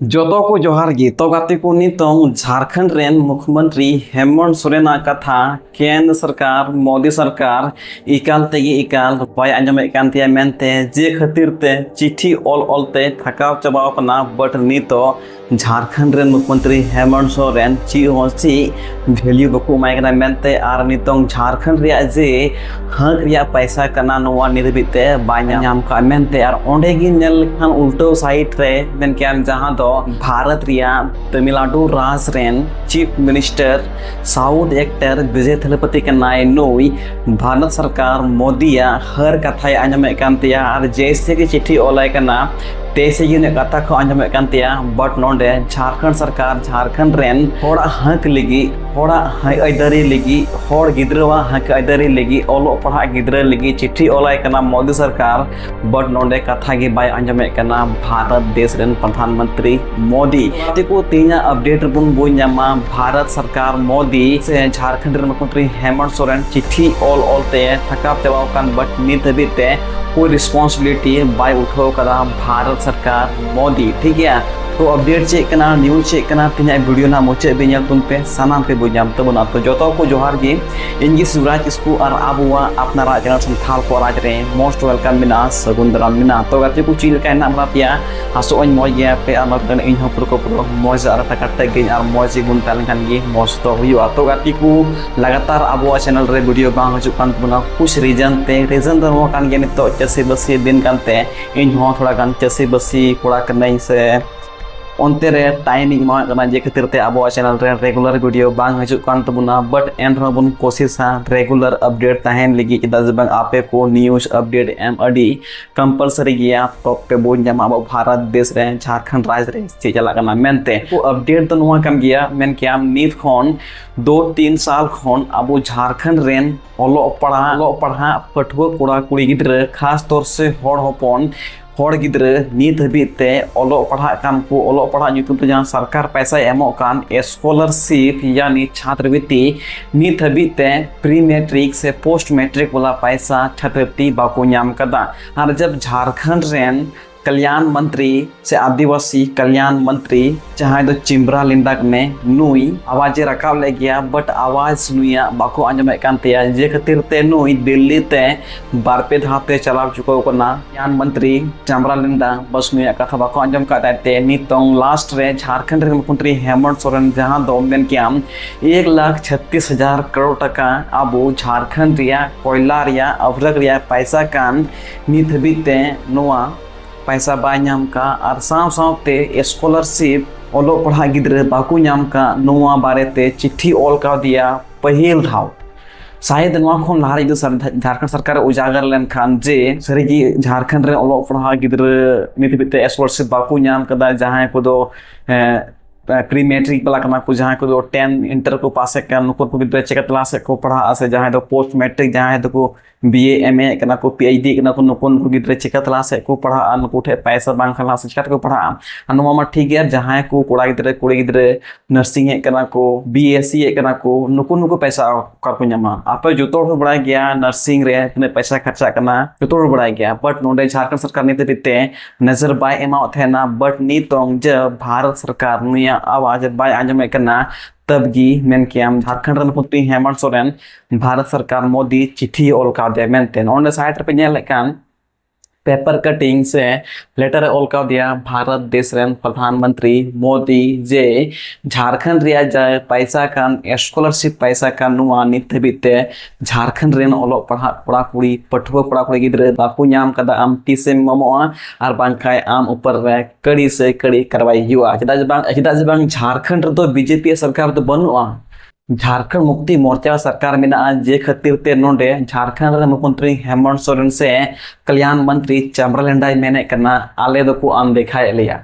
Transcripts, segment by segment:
जोतो को जोहार गी तो गाते को नितों झारखंड रेन मुख्यमंत्री हेमंत सोरेन कथा केंद्र सरकार मोदी सरकार इकाल तेगी इकाल बाय आंजमे कांतिया मेनते जे खातिर ते चिट्ठी ऑलते थकाव चबाव कना बट नितो झारखंड रेन मुख्यमंत्री हेमंत सोरेन ची होसी वैल्यू बको माइकना मेनते आर नितों झारखंड रिया जे हक रिया पैसा कना नोवा निरबिते बायनाम का मेनते आर ओंडे गी नेल खान उल्टो साइड रे मेन के जहां दो भारत रिया तमिलनाडु राज रेन chief minister south actor Vijay Thalapathy के नाय नोई भारत सरकार मोदिया हर कथा आंजमे कांतिया और जैसे की चिट्ठी ओलाय कना तेसे गिने कथा को आंजमे कांतिया बट नोंडे झारखंड सरकार झारखंड रेन होड़ा हक लिगी होड़ा हक अदरी लिगी होड़ गिद्रवा हक अदरी लिगी ओलो पढ़ा गिद्र लिगी चिट्ठी ओलाय कना मोदी सरकार बट नोंडे कथा गी बाय आंजमे कना भारत देश रेन प्रधानमंत्री मोदी को तीना अपडेट बुन बोኛमा भारत सरकार मोदी से झारखंड रेन मुख्यमंत्री हेमंत सोरेन चिट्ठी ओलते थकाप चबाव कान बट नित हबीते कोई रिस्पांसिबिलिटी बाय उठाव कदा भारत सरकार मोदी ठीक है। तो अपडेट चेक करना न्यूज चेक करना तीना वीडियो ना मुचे बेñal तुम पे सानाम पे बुझाम तबना तो जोतो को जोहार गे इंगी शिवराज इसको और आबुआ अपना राज चैनल संथाल को राज रे मोस्ट वेलकम मिना सगुंदराम मिना तो गाते को चिल का ना हमरा पिया हासो अन मoj गया पे आमा तन इन हो पुरो मoj आर टकटे गे और मoj गुन तालन खान गे मस्त तो हुआ तो गाते को लगातार आबुआ चैनल रे वीडियो बांग हजु कान तबना कुछ रीजन दो कान गे नितो चसी बसी दिन कानते इन हो थोड़ा गान चसी बसी कोड़ा कनै से onte re timing ma kana je khatir te abo channel re regular video bang haju kan tabuna but end bun kosisa regular update tahen ligi ida bang ape ko news update em adi compulsory gya top pe bon jama abo bharat desh re Jharkhand raj re se chala kana mente ko update to nuwa kam gya men kyam nit khon 2-3 साल खन अब Jharkhand rain ओलो पढ़ा पठुआ कोड़ा कुड़ी गिद्र खास तौर से हड़ हपन हड़ गिद्र नित हबीते ओलो पढ़ा कान को ओलो पढ़ा ᱧᱩᱛᱩᱢ ते जहां सरकार पैसा एमोग कान स्कॉलरशिप यानी छात्रवृत्ति नित हबीते प्री मैट्रिक से पोस्ट मैट्रिक वाला पैसा छात्रवृत्ति बाको ᱧᱟᱢ कदा और जब झारखंड रेन कल्याण मंत्री से आदिवासी कल्याण मंत्री जहां दो चिम्ब्रा लिंडा में नुई आवाज रकाव ले गया बट आवाज सुनिया बाको आंजमे कांतिया जे खातिर ते नुई दिल्ली ते बारपे धाते चलाव चुको कना कल्याण मंत्री चिम्ब्रा लिंडा बस नुया कथा बाको आंजम काते नितोंग लास्ट रे झारखंड रे मुख्यमंत्री हेमंत सोरेन जहां दो मेन कियाम 1,36,000 करोड़ टका अब झारखंड रिया कोयला रिया अवरक रिया पैसा कान नित हबीते नोआ पैसा बायनाम का और सावते स्कॉलरशिप ओलो पढ़ा गिद्र बाकू नाम का नोआ बारे ते चिट्ठी ओल का दिया पहिल धाव शायद नोआ खन लाहारी दो झारखंड सरकार उजागर लेन खान जे सरीगी झारखंड रे ओलो पढ़ा गिद्र नितिबिते स्कॉलरशिप बाकू नाम कदा जहां को दो प्री मैट्रिक वाला कना को जहां को दो 10 इंटर को पास कर नुको को गिद्र चेक क्लास को पढ़ा आसे जहां दो पोस्ट मैट्रिक जहां दो को बीए एमए कना को पीएचडी कना को नुकोन को गिद्र चेक क्लास को पढ़ा नुको ठे पैसा बांग खला से चिका को पढ़ा अनुमा मा ठीक है जहां को कोड़ा गिद्र कुड़ी गिद्र नर्सिंग है कना को बीएससी है कना को नुको पैसा कर को न्यामा आपे जोतो बड़ा गया नर्सिंग रे इतने पैसा खर्चा करना जोतो बड़ा गया बट नोडे झारखंड सरकार ने बिते नजर बाय एमा थे ना बट नी तोंग ज भारत सरकार नुया आवाज बाय आंजमे कना तब गी मेन कियाम झारखंड रन मुख्यमंत्री हेमंत सोरेन भारत सरकार मोदी चिट्ठी ओल का दे मेनते ऑन द साइड पे नेल कान पेपर कटिंग से लेटर ओल का दिया भारत देश रेन प्रधानमंत्री मोदी जे झारखंड रिया जाय पैसा कान स्कॉलरशिप पैसा कान नुआ नित बिते झारखंड रेन ओलो पढ़ा पड़ा कुड़ी पठुआ पड़ा कुड़ी गिद्र बाकू नाम कदा आम टी से ममोआ और बांकाय आम ऊपर रे कड़ी से कड़ी कार्रवाई हुआ चदा जबांग झारखंड तो बीजेपी सरकार तो बनुआ झारखंड मुक्ति मोर्चा सरकार में जे खातिर ते नोडे झारखंड रे मुख्यमंत्री हेमंत सोरेन से कल्याण मंत्री चिम्ब्रा लिंडा मेने कना आले दो को आम देखाय लिया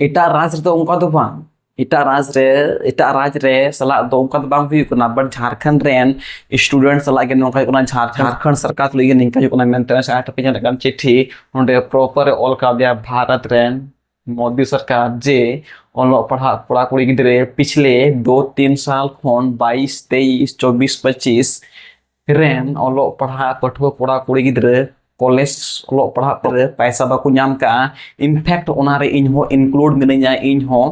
इटा राज तो उनका तो बांग इटा राज रे सला दो उनका तो बांग हुई कना बट झारखंड रेन स्टूडेंट सला के नोका कना झारखंड सरकार तो लगे निका कना मेंटेन से आठ पे जन चिट्ठी नोडे प्रॉपर ऑल का दिया भारत रेन मोदी सरकार जे ओलो पढ़ा कुड़ी गिद्रे पिछले 2-3 साल खन 22-23 24-25 रेन ओलो पढ़ा पठुआ पढ़ा कुड़ी गिद्रे कॉलेज ओलो पढ़ा पैसा बाको नाम का इनफैक्ट ओनारे इनहो इंक्लूड मिनिया इनहो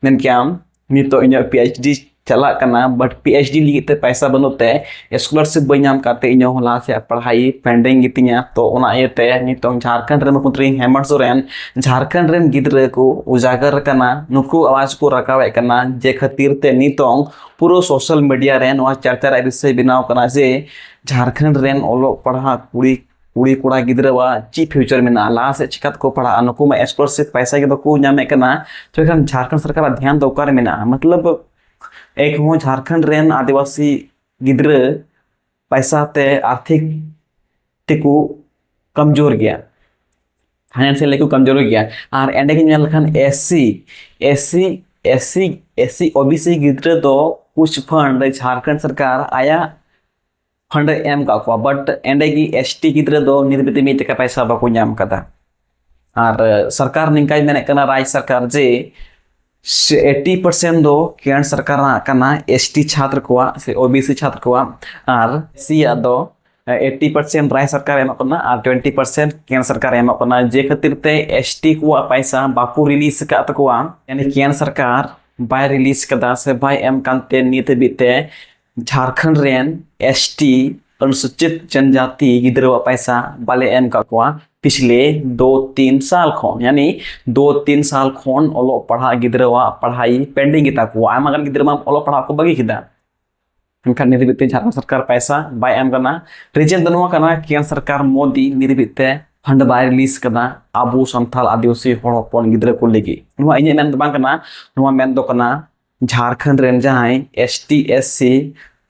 मेन क्याम नितो इन PhD चला करना बट PhD लिए पैसा बनते स्कॉलरशिप बई नाम करते इन होला से पढ़ाई पेंडिंग गितिया तो ओना इते नितो झारखंड रे मुख्यमंत्री हेमंत सोरेन झारखंड रेन गिद्रे को उजागर करना नुकु आवाज को रकावे करना जे खातिर ते नितो पूरा सोशल मीडिया रे नवा चर्चा विषय बनाव करना जे झारखंड रेन ओलो पढ़ा कुड़ी कोड़ा गिद्रवा ची फ्यूचर में ला से चिकत को पढ़ा नुकु में स्कॉलरशिप पैसा के को नामे करना तो एखन झारखंड सरकार ध्यान दरकार में मतलब एक हो झारखंड रेन आदिवासी गिद्र पैसा ते आर्थिक टिकु कमजोर गया फाइनेंशियल को कमजोर गया और एंडे के लखन एससी ओबीसी गिद्र दो कुछ फंड झारखंड सरकार आया फंड एम का को बट एंडे की ST गिद्र दो निर्मित में टका पैसा बाको नाम कदा और सरकार निकाय मेने कना राज्य सरकार जे 80% दो केंद्र सरकार कना ST छात्र को से OBC छात्र को और सी दो 80% राज्य सरकार एम कना और 20% केंद्र सरकार एम कना जे खातिर ते ST को पैसा बाको रिलीज का को यानी केंद्र सरकार बाय रिलीज कदा से बाय एम कांते नीत बीते झारखंड रेन ST अनुसूचित जनजाति गिद्रवा पैसा बाले एम का को पिछले 2-3 साल खन यानी 2-3 साल खन ओलो पढ़ा गिद्रवा पढ़ाई पेंडिंग गिता को आमा गन गिद्रमा ओलो पढ़ा को बगी खिदा इनका निर्बिते झारखंड सरकार पैसा बाय एम करना रीजन दनवा करना केंद्र सरकार मोदी निर्बिते फंड बाय रिलीज करना आबू संथाल आदिवासी हड़पन गिद्र को लेगी नुआ इने मेन बांग करना नुआ मेन दो करना झारखंड रेन जहां ST SC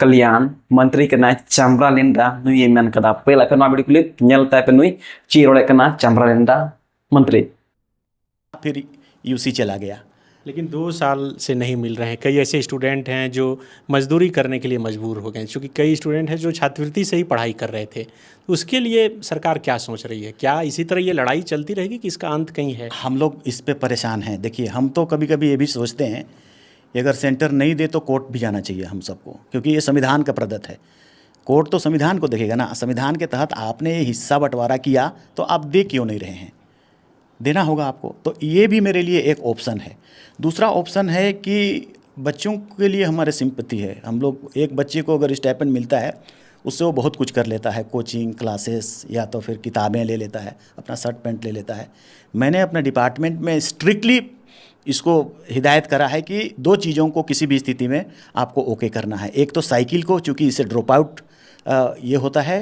कल्याण मंत्री करना चामरा लेंडा नुई मेन कदा पहला पे वीडियो क्लिप नेलता पे नुई चीरोड़े करना चामरा लेंडा मंत्री फिर UC चला गया, लेकिन 2 साल से नहीं मिल रहे हैं। कई ऐसे स्टूडेंट हैं जो मजदूरी करने के लिए मजबूर हो गए, क्योंकि कई स्टूडेंट हैं जो छात्रवृत्ति से ही पढ़ाई कर रहे थे। तो उसके लिए सरकार क्या सोच रही है? क्या इसी तरह ये लड़ाई चलती रहेगी कि इसका अंत कहीं है? हम लोग इस पे परेशान हैं। देखिए, हम तो कभी कभी ये भी सोचते हैं कि अगर सेंटर नहीं दे तो कोर्ट भी जाना चाहिए हम सबको, क्योंकि ये संविधान का प्रदत्त है। कोर्ट तो संविधान को देखेगा ना। संविधान के तहत आपने ये हिस्सा बंटवारा किया तो आप दे क्यों नहीं रहे हैं? देना होगा आपको। तो ये भी मेरे लिए एक ऑप्शन है। दूसरा ऑप्शन है कि बच्चों के लिए हमारे सिंपैथी है। हम लोग एक बच्चे को अगर स्टाइपेंड मिलता है उससे वो बहुत कुछ कर लेता है, कोचिंग क्लासेस या तो फिर किताबें ले लेता है, अपना शर्ट पैंट ले लेता है। मैंने अपने डिपार्टमेंट में स्ट्रिक्टली इसको हिदायत करा है कि 2 चीज़ों को किसी भी स्थिति में आपको ओके करना है। एक तो साइकिल को, चूँकि इससे ड्रॉप आउट ये होता है,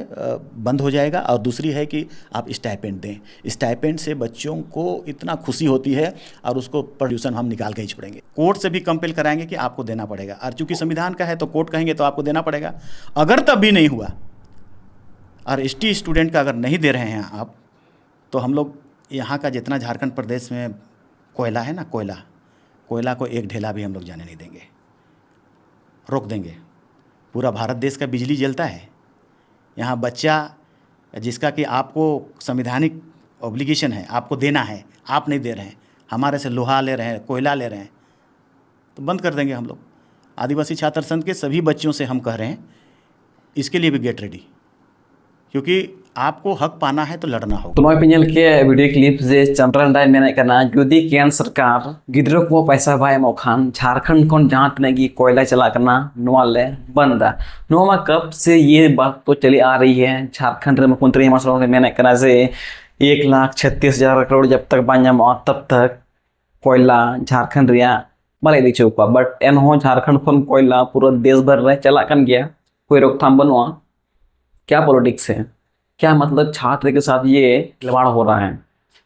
बंद हो जाएगा, और दूसरी है कि आप स्टाइपेंड दें। स्टाइपेंड से बच्चों को इतना खुशी होती है और उसको प्रोड्यूसन हम निकाल के ही छोड़ेंगे। कोर्ट से भी कंपेल कराएंगे कि आपको देना पड़ेगा, और चूँकि संविधान का है तो कोर्ट कहेंगे तो आपको देना पड़ेगा। अगर तब भी नहीं हुआ और ST स्टूडेंट का अगर नहीं दे रहे हैं आप, तो हम लोग यहाँ का जितना झारखंड प्रदेश में कोयला है ना, कोयला को एक ढेला भी हम लोग जाने नहीं देंगे, रोक देंगे। पूरा भारत देश का बिजली जलता है। यहाँ बच्चा जिसका कि आपको संवैधानिक ऑब्लिगेशन है, आपको देना है, आप नहीं दे रहे हैं, हमारे से लोहा ले रहे हैं, कोयला ले रहे हैं, तो बंद कर देंगे हम लोग। आदिवासी छात्र संघ के सभी बच्चों से हम कह रहे हैं, इसके लिए भी गेट रेडी, क्योंकि आपको हक पाना है तो लड़ना होगा। तो पिनल के वीडियो क्लिप जे चंद्रन डाय मेने करना जुदी केंद्र सरकार गिद्रो को पैसा भाई मोखान झारखंड को जहां तने की कोयला चला करना नोले बंदा नोमा कब से ये बात तो चली आ रही है। झारखंड रे मुख्यमंत्री हेमंत सोरेन मेने करना से 1,36,000 करोड़ जब तक बांजाम तब तक कोयला झारखंड रिया बाले दी चौपा, बट एनहो झारखंड खन कोयला पूरा देश भर रहे चला कन गया, कोई रोकथाम बनवा। क्या पॉलिटिक्स है? क्या मतलब छात्र के साथ ये खिलवाड़ हो रहा है?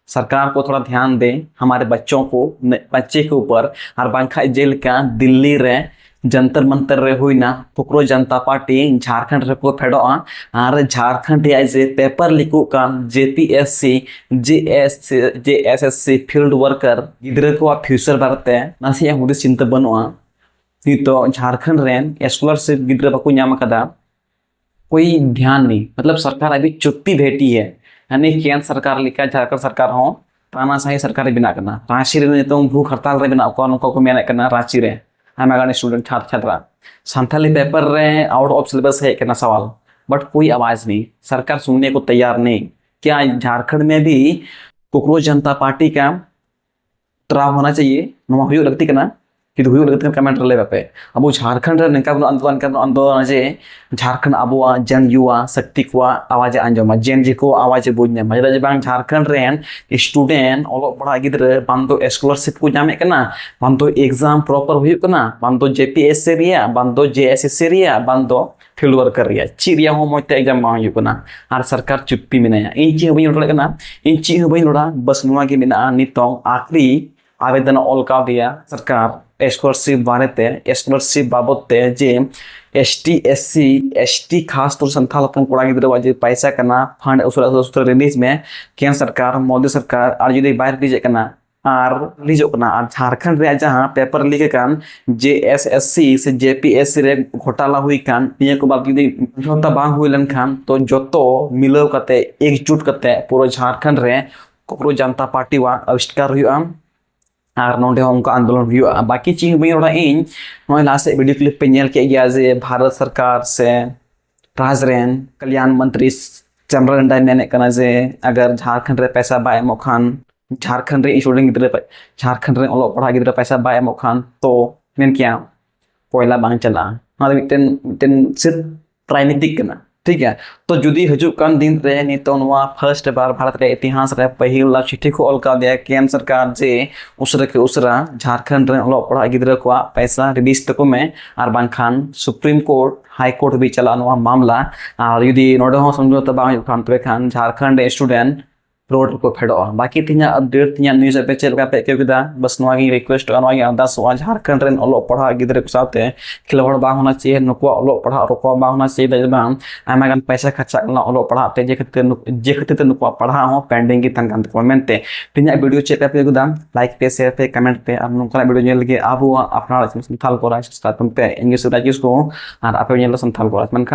सरकार को थोड़ा ध्यान दे हमारे बच्चे के ऊपर। और बांखा जेल का दिल्ली रे जंतर मंतर रे हुई ना फुकरो जनता पार्टी झारखंड रे को फेडो और झारखंड जे पेपर लिखो का JPSC JSSC फील्ड वर्कर गिद्रे को फ्यूचर बारते नासिया हुदी चिंता बनवा नी तो झारखंड रेन स्कॉलरशिप गिद्रे बाको नाम कदा कोई ध्यान नहीं। मतलब सरकार अभी चुप्पी भेटी है, यानी केंद्र सरकार लिखा झारखंड सरकार हो तानाशाही सरकार बिना करना। रांची रे तो भूख हड़ताल रे बिना को मेन करना रांची रे हमें स्टूडेंट छात्र छात्रा सानथाली पेपर रे आउट ऑफ सिलेबस है करना सवाल, बट कोई आवाज नहीं, सरकार सुनने को तैयार नहीं। क्या झारखंड में भी कोकरोच जनता पार्टी का त्राव होना चाहिए नवा हुई लगती कना कि हुई लगती कमेंट ले पे अब झारखंड रे निका आंदोलन का आंदोलन जे झारखंड अबुआ जन युवा शक्ति को आवाज आंजमा जेन जी को आवाज बुझने मजा जे बांग झारखंड रेन स्टूडेंट ओलो पढ़ा गिद्रे बांदो स्कॉलरशिप को जामे कना बांदो एग्जाम प्रॉपर हुई कना बांदो जेपीएससी रिया बांदो जेएसएससी रिया बांदो फील्ड वर्कर रिया चिरिया हो मोते एग्जाम बांग हुई कना आर सरकार चुप्पी मिनाया इन ची हबई रोड़ा कना इन ची हबई रोड़ा बस नुआ के मिना नितों आखिरी आवेदन ऑल का दिया सरकार स्कॉलरशिप बारे स्कॉलरशिप बाबते जे एसटी एससी एसटी खास तौर संथाल अपन कोड़ा गिद्रे वाजे पैसा कना फंड उसरा रिलीज में केंद्र सरकार मोदी सरकार और जुदी बाहर रिलीज कना और रिलीज कना और झारखंड रे जहां पेपर लीक कान जेएसएससी से जेपीएससी रे घोटाला हुई कान निया को बात जुदी होता बांग हुई लन खान तो जतो मिलो कते एकजुट कते पूरा झारखंड रे कोकरो जनता पार्टी वा आविष्कार हुआ और नोडे उनका आंदोलन हुआ बाकी चीज बी रोड़ा इन नोय लास्ट वीडियो क्लिप पे नेल के गया जे भारत सरकार से राजरेन कल्याण मंत्री चंद्रन डाय मेने कना जे अगर झारखंड रे पैसा बाय मोखान झारखंड रे स्टूडेंट गिद्रे झारखंड रे ओलो पढ़ा गिद्रे पैसा बाय मोखान तो मेन क्या कोयला बांग चला ना मिटन सिर्फ राजनीतिक कना ठीक है तो जुदी हजू कान दिन रे नितो नवा फर्स्ट बार भारत रे इतिहास रे पहिला चिट्ठी को ऑल का दिया केंद्र सरकार जे उसरे के उसरा झारखंड रे ओलो पढ़ा गिद्रे को पैसा रिलीज तको में आर बांखान सुप्रीम कोर्ट हाई कोर्ट भी चला नवा मामला और यदि नोडे हो समझौता बांग खान पे खान झारखंड स्टूडेंट रोड को फेडो बाकी तिना अपडेट तिना न्यूज़ पे चल का पे केदा बस नवा की रिक्वेस्ट नवा की अरदास वा झारखंड रेन ओलो पढ़ा गिद्रे को साथे खिलवाड़ बांग होना चाहिए नुको ओलो पढ़ा रोको बांग होना चाहिए दजबा आमा गन पैसा खर्चा करना ओलो पढ़ा ते जे खते नुको पढ़ा हो पेंडिंग की तंगन कमेंट तिना वीडियो चेक पे केदा लाइक पे शेयर पे कमेंट पे अब नुका वीडियो नेल के आबो अपना संथाल को राज स्टार्ट पे इंग्लिश राजिस को और आपे नेल संथाल को मन